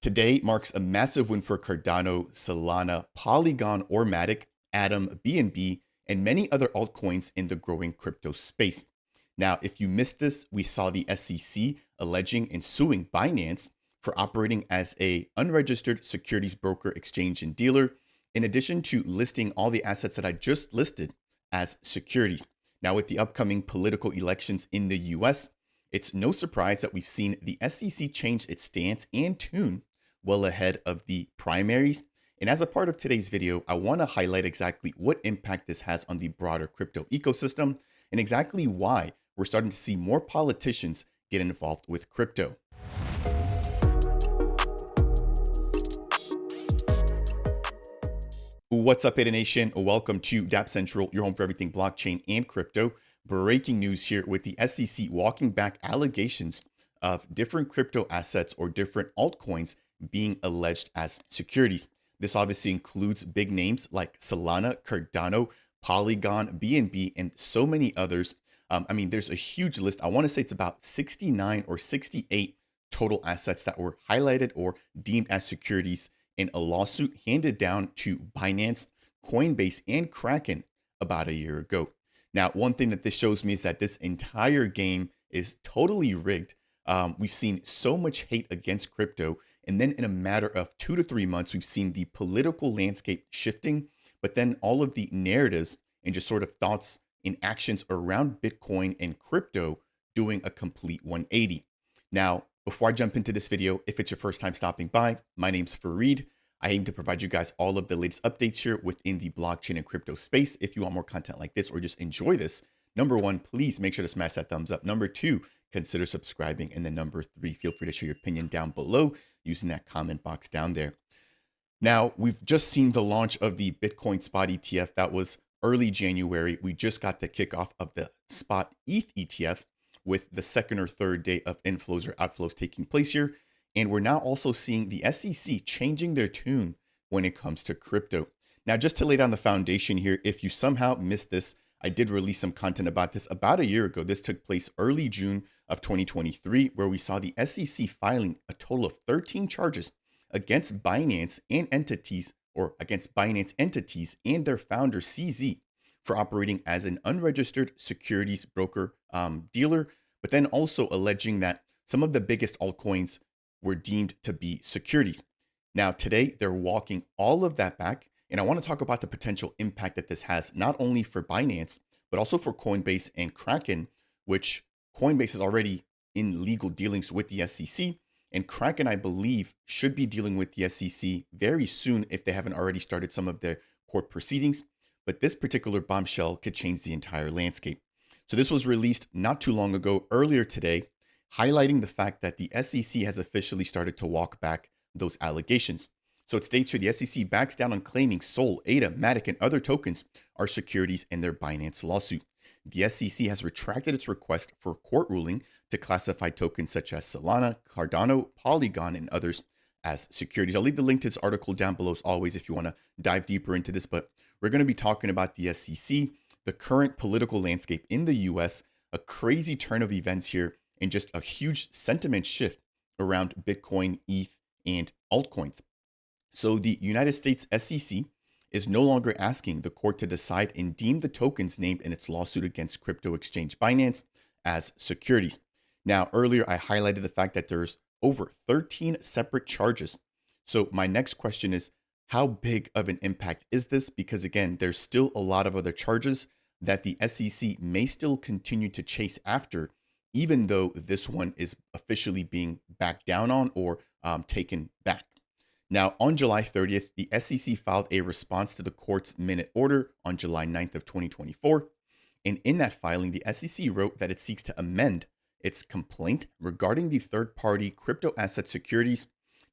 Today marks a massive win for Cardano, Solana, Polygon, or Matic, Atom, BNB, and many other altcoins in the growing crypto space. Now, if you missed this, we saw the SEC alleging and suing Binance for operating as a unregistered securities broker, exchange, and dealer, in addition to listing all the assets that I just listed as securities. Now, with the upcoming political elections in the US, it's no surprise that we've seen the SEC change its stance and tune well ahead of the primaries. And as a part of today's video, I want to highlight exactly what impact this has on the broader crypto ecosystem and exactly why we're starting to see more politicians get involved with crypto. What's up, Ada Nation? Welcome to Dapp Central, your home for everything blockchain and crypto. Breaking news here with the SEC walking back allegations of different crypto assets or different altcoins being alleged as securities. This obviously includes big names like Solana, Cardano, Polygon, BNB, and so many others. There's a huge list. I want to say it's about 69 or 68 total assets that were highlighted or deemed as securities in a lawsuit handed down to Binance, Coinbase, and Kraken about a year ago. Now, one thing that this shows me is that this entire game is totally rigged. We've seen so much hate against crypto. And then in a matter of 2 to 3 months, we've seen the political landscape shifting, but then all of the narratives and just sort of thoughts and actions around Bitcoin and crypto doing a complete 180. Now, before I jump into this video, if it's your first time stopping by, my name's Fareed. I aim to provide you guys all of the latest updates here within the blockchain and crypto space. If you want more content like this or just enjoy this, number one, please make sure to smash that thumbs up. Number two, consider subscribing. And then number three, feel free to share your opinion down below using that comment box down there. Now, we've just seen the launch of the Bitcoin spot ETF. That was early January. We just got the kickoff of the spot ETH ETF with the second or third day of inflows or outflows taking place here. And we're now also seeing the SEC changing their tune when it comes to crypto. Now, just to lay down the foundation here, if you somehow missed this, I did release some content about this about a year ago. This took place early June of 2023, where we saw the SEC filing a total of 13 charges against Binance and entities, or against Binance entities and their founder CZ for operating as an unregistered securities broker dealer, but then also alleging that some of the biggest altcoins were deemed to be securities. Now, today, they're walking all of that back. And I want to talk about the potential impact that this has, not only for Binance, but also for Coinbase and Kraken, which Coinbase is already in legal dealings with the SEC. And Kraken, I believe, should be dealing with the SEC very soon if they haven't already started some of their court proceedings. But this particular bombshell could change the entire landscape. So this was released not too long ago, earlier today, highlighting the fact that the SEC has officially started to walk back those allegations. So it states here the SEC backs down on claiming Sol, ADA, Matic, and other tokens are securities in their Binance lawsuit. The SEC has retracted its request for a court ruling to classify tokens such as Solana, Cardano, Polygon, and others as securities. I'll leave the link to this article down below as always if you want to dive deeper into this, but we're going to be talking about the SEC, the current political landscape in the US, a crazy turn of events here, and just a huge sentiment shift around Bitcoin, ETH, and altcoins. So the United States SEC is no longer asking the court to decide and deem the tokens named in its lawsuit against crypto exchange Binance as securities. Now, earlier I highlighted the fact that there's over 13 separate charges. So my next question is, how big of an impact is this? Because again, there's still a lot of other charges that the SEC may still continue to chase after, even though this one is officially being backed down on or taken back. Now, on July 30th, the SEC filed a response to the court's minute order on July 9th of 2024. And in that filing, the SEC wrote that it seeks to amend its complaint regarding the third-party crypto asset securities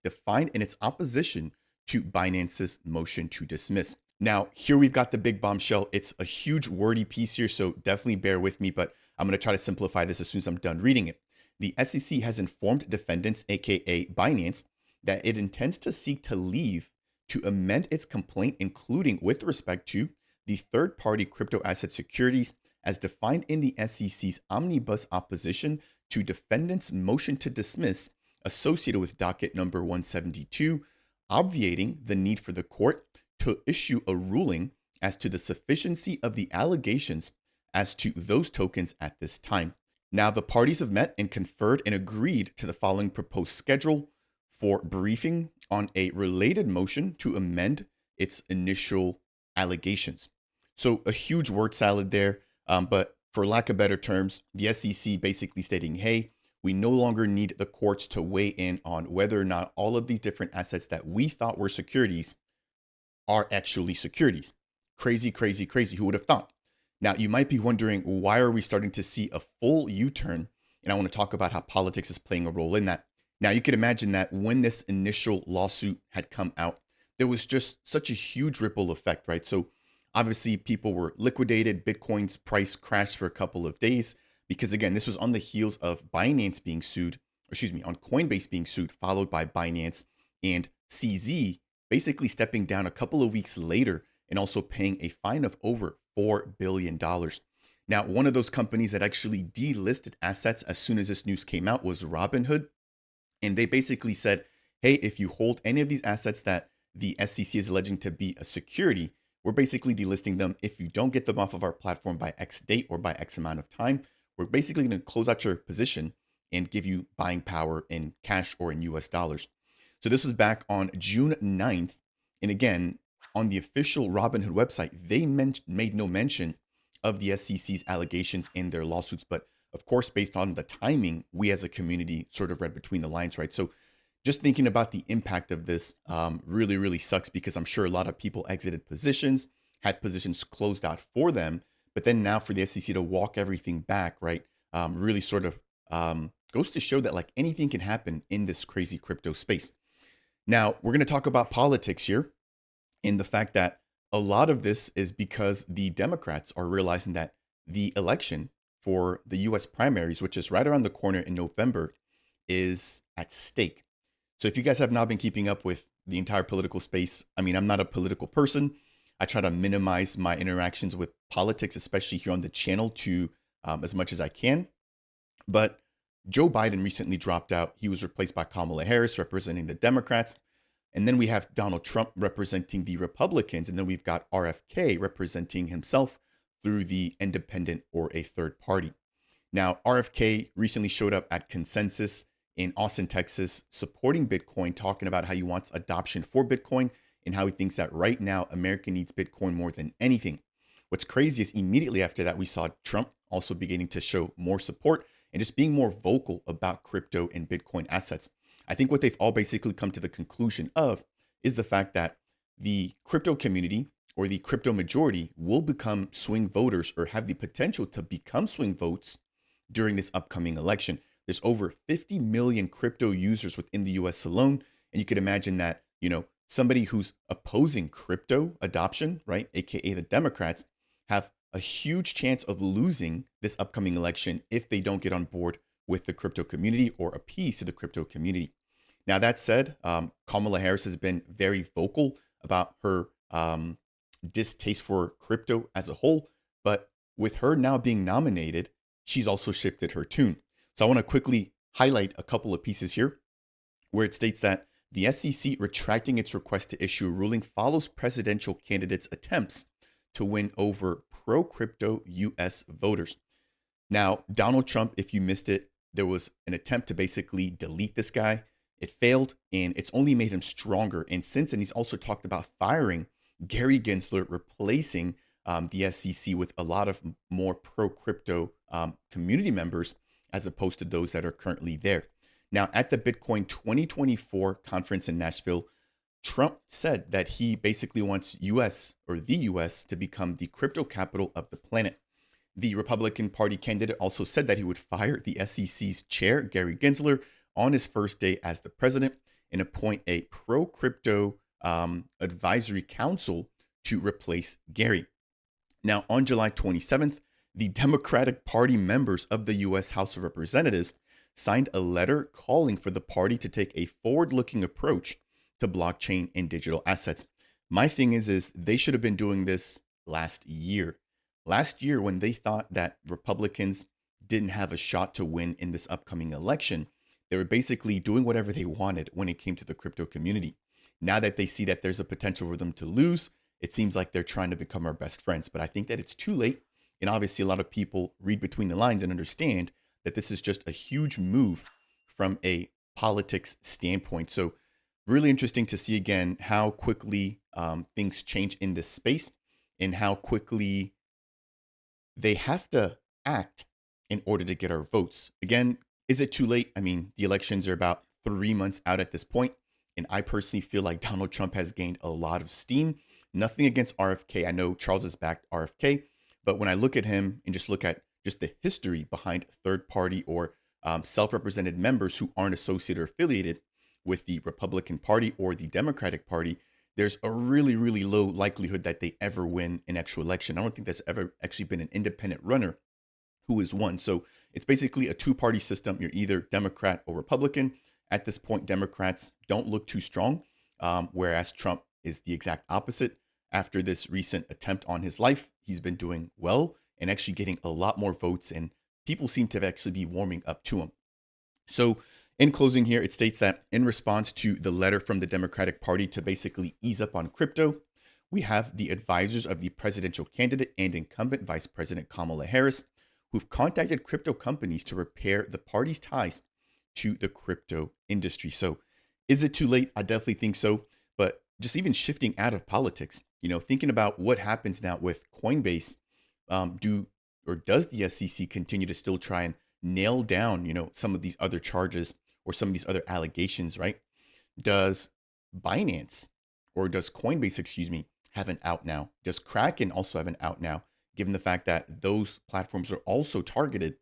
defined in its opposition to Binance's motion to dismiss. Now, here we've got the big bombshell. It's a huge wordy piece here, so definitely bear with me, but I'm going to try to simplify this as soon as I'm done reading it. The SEC has informed defendants, aka Binance, that it intends to seek to leave to amend its complaint, including with respect to the third-party crypto asset securities as defined in the SEC's omnibus opposition to defendants' motion to dismiss associated with docket number 172, obviating the need for the court to issue a ruling as to the sufficiency of the allegations as to those tokens at this time. Now, the parties have met and conferred and agreed to the following proposed schedule for briefing on a related motion to amend its initial allegations. So, a huge word salad there, but for lack of better terms, the SEC basically stating, hey, we no longer need the courts to weigh in on whether or not all of these different assets that we thought were securities are actually securities. Crazy, crazy, crazy. Who would have thought? Now, you might be wondering, why are we starting to see a full U-turn? And I want to talk about how politics is playing a role in that. Now, you could imagine that when this initial lawsuit had come out, there was just such a huge ripple effect, right? So obviously people were liquidated. Bitcoin's price crashed for a couple of days because, again, this was on the heels of Binance being sued, on Coinbase being sued, followed by Binance and CZ basically stepping down a couple of weeks later and also paying a fine of over $4 billion. Now, one of those companies that actually delisted assets as soon as this news came out was Robinhood. And they basically said, hey, if you hold any of these assets that the SEC is alleging to be a security, we're basically delisting them. If you don't get them off of our platform by X date or by X amount of time, we're basically going to close out your position and give you buying power in cash or in US dollars. So this was back on June 9th. And again, on the official Robinhood website, they made no mention of the SEC's allegations in their lawsuits. But of course, based on the timing, we as a community sort of read between the lines, right? So just thinking about the impact of this really, really sucks because I'm sure a lot of people exited positions, had positions closed out for them. But then now for the SEC to walk everything back, right, really sort of goes to show that like anything can happen in this crazy crypto space. Now, we're going to talk about politics here and the fact that a lot of this is because the Democrats are realizing that the election for the U.S. primaries, which is right around the corner in November, is at stake. So if you guys have not been keeping up with the entire political space, I mean, I'm not a political person. I try to minimize my interactions with politics, especially here on the channel, to as much as I can. But Joe Biden recently dropped out. He was replaced by Kamala Harris, representing the Democrats. And then we have Donald Trump representing the Republicans. And then we've got RFK representing himself through the independent or a third party. Now, RFK recently showed up at Consensus in Austin, Texas, supporting Bitcoin, talking about how he wants adoption for Bitcoin and how he thinks that right now America needs Bitcoin more than anything. What's crazy is immediately after that, we saw Trump also beginning to show more support and just being more vocal about crypto and Bitcoin assets. I think what they've all basically come to the conclusion of is the fact that the crypto community or the crypto majority will become swing voters or have the potential to become swing votes during this upcoming election. There's over 50 million crypto users within the US alone. And you could imagine that, somebody who's opposing crypto adoption, right, AKA the Democrats, have a huge chance of losing this upcoming election if they don't get on board with the crypto community or appease to the crypto community. Now, that said, Kamala Harris has been very vocal about her distaste for crypto as a whole. But with her now being nominated, she's also shifted her tune. So I want to quickly highlight a couple of pieces here where it states that the SEC retracting its request to issue a ruling follows presidential candidates' attempts to win over pro-crypto US voters. Now, Donald Trump, if you missed it, there was an attempt to basically delete this guy. It failed, and it's only made him stronger. And since then, he's also talked about firing Gary Gensler, replacing the SEC with a lot of more pro-crypto community members as opposed to those that are currently there. Now, at the Bitcoin 2024 conference in Nashville, Trump said that he basically wants the US to become the crypto capital of the planet. The Republican Party candidate also said that he would fire the SEC's chair, Gary Gensler, on his first day as the president and appoint a pro-crypto advisory council to replace Gary. Now, on July 27th, the Democratic Party members of the U.S. House of Representatives signed a letter calling for the party to take a forward-looking approach to blockchain and digital assets. My thing is they should have been doing this last year. Last year, when they thought that Republicans didn't have a shot to win in this upcoming election, They were basically doing whatever they wanted when it came to the crypto community. Now that they see that there's a potential for them to lose, it seems like they're trying to become our best friends. But I think that it's too late. And obviously, a lot of people read between the lines and understand that this is just a huge move from a politics standpoint. So, really interesting to see again how quickly things change in this space and how quickly they have to act in order to get our votes. Again, is it too late? I mean, the elections are about 3 months out at this point, and I personally feel like Donald Trump has gained a lot of steam. Nothing against RFK. I know Charles has backed RFK, but when I look at him and just look at just the history behind third party or self-represented members who aren't associated or affiliated with the Republican Party or the Democratic Party, there's a really, really low likelihood that they ever win an actual election. I don't think there's ever actually been an independent runner who has won. So it's basically a two-party system. You're either Democrat or Republican. At this point, Democrats don't look too strong, whereas Trump is the exact opposite. After this recent attempt on his life, he's been doing well and actually getting a lot more votes, and people seem to actually be warming up to him. So in closing here, it states that in response to the letter from the Democratic Party to basically ease up on crypto, we have the advisors of the presidential candidate and incumbent Vice President Kamala Harris, who've contacted crypto companies to repair the party's ties to the crypto industry. So is it too late? I definitely think so. But just even shifting out of politics, thinking about what happens now with Coinbase, does the SEC continue to still try and nail down, some of these other charges or some of these other allegations, right? Does Binance or does Coinbase, have an out now? Does Kraken also have an out now, given the fact that those platforms are also targeted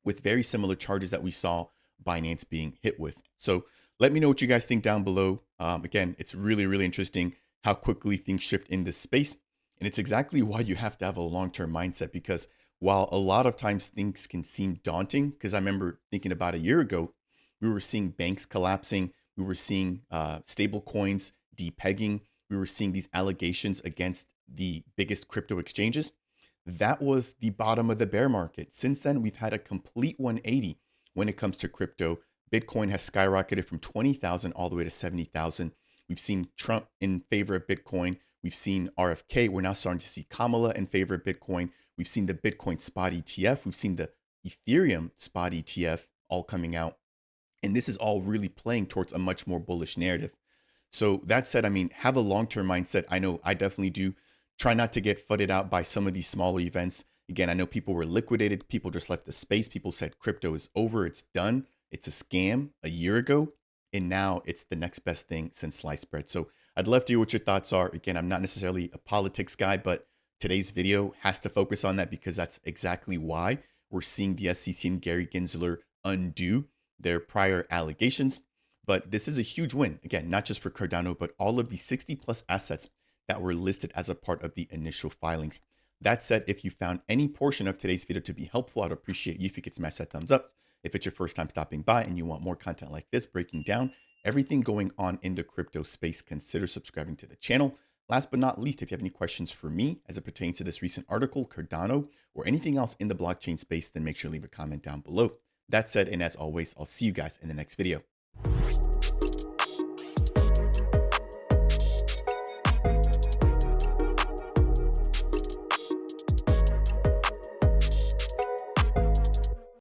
with very similar charges that we saw Binance being hit with? So let me know what you guys think down below. Again, it's really, really interesting how quickly things shift in this space. And it's exactly why you have to have a long-term mindset, because while a lot of times things can seem daunting, because I remember thinking about a year ago, we were seeing banks collapsing. We were seeing stable coins depegging. We were seeing these allegations against the biggest crypto exchanges. That was the bottom of the bear market. Since then, we've had a complete 180 when it comes to crypto. Bitcoin has skyrocketed from 20,000 all the way to 70,000. We've seen Trump in favor of Bitcoin. We've seen RFK. We're now starting to see Kamala in favor of Bitcoin. We've seen the Bitcoin spot ETF. We've seen the Ethereum spot ETF all coming out. And this is all really playing towards a much more bullish narrative. So that said, have a long-term mindset. I know I definitely do. Try not to get fudded out by some of these smaller events. Again, I know people were liquidated. People just left the space. People said crypto is over. It's done. It's a scam a year ago. And now it's the next best thing since sliced bread. So I'd love to hear what your thoughts are. Again, I'm not necessarily a politics guy, but today's video has to focus on that because that's exactly why we're seeing the SEC and Gary Gensler undo their prior allegations. But this is a huge win. Again, not just for Cardano, but all of the 60 plus assets that were listed as a part of the initial filings. That said, if you found any portion of today's video to be helpful, I'd appreciate you if you could smash that thumbs up. If it's your first time stopping by and you want more content like this, breaking down everything going on in the crypto space, consider subscribing to the channel. Last but not least, if you have any questions for me as it pertains to this recent article, Cardano, or anything else in the blockchain space, then make sure to leave a comment down below. That said, and as always, I'll see you guys in the next video.